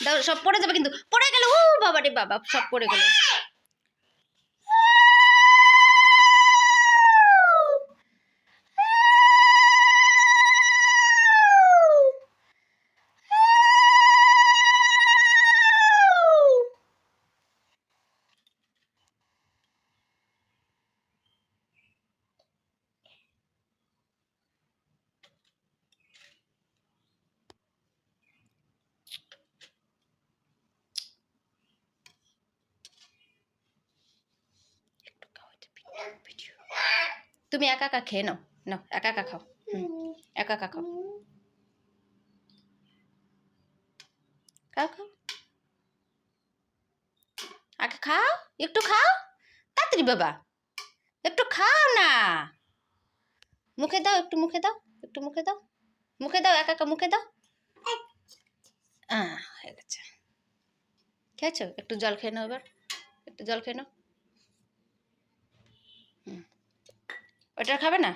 দাও, সব পড়ে যাবে কিন্তু, পড়ে গেল, ও বাবা রে বাবা, সব পড়ে গেল। তুমি একা একা খেয়ে নাও, নাও একা একা খাও, একা একা খাও, খাও খাও, আগে খাও, একটু খাও তাড়াতাড়ি বাবা, একটু খাও না, মুখে দাও, একটু মুখে দাও, একটু মুখে দাও, মুখে দাও, একা একা মুখে দাও। হয়ে গেছে, খেয়েছো? একটু জল খেয়ে নাও, এবার একটু জল খেয়ে নাও। ওটা খাবে না?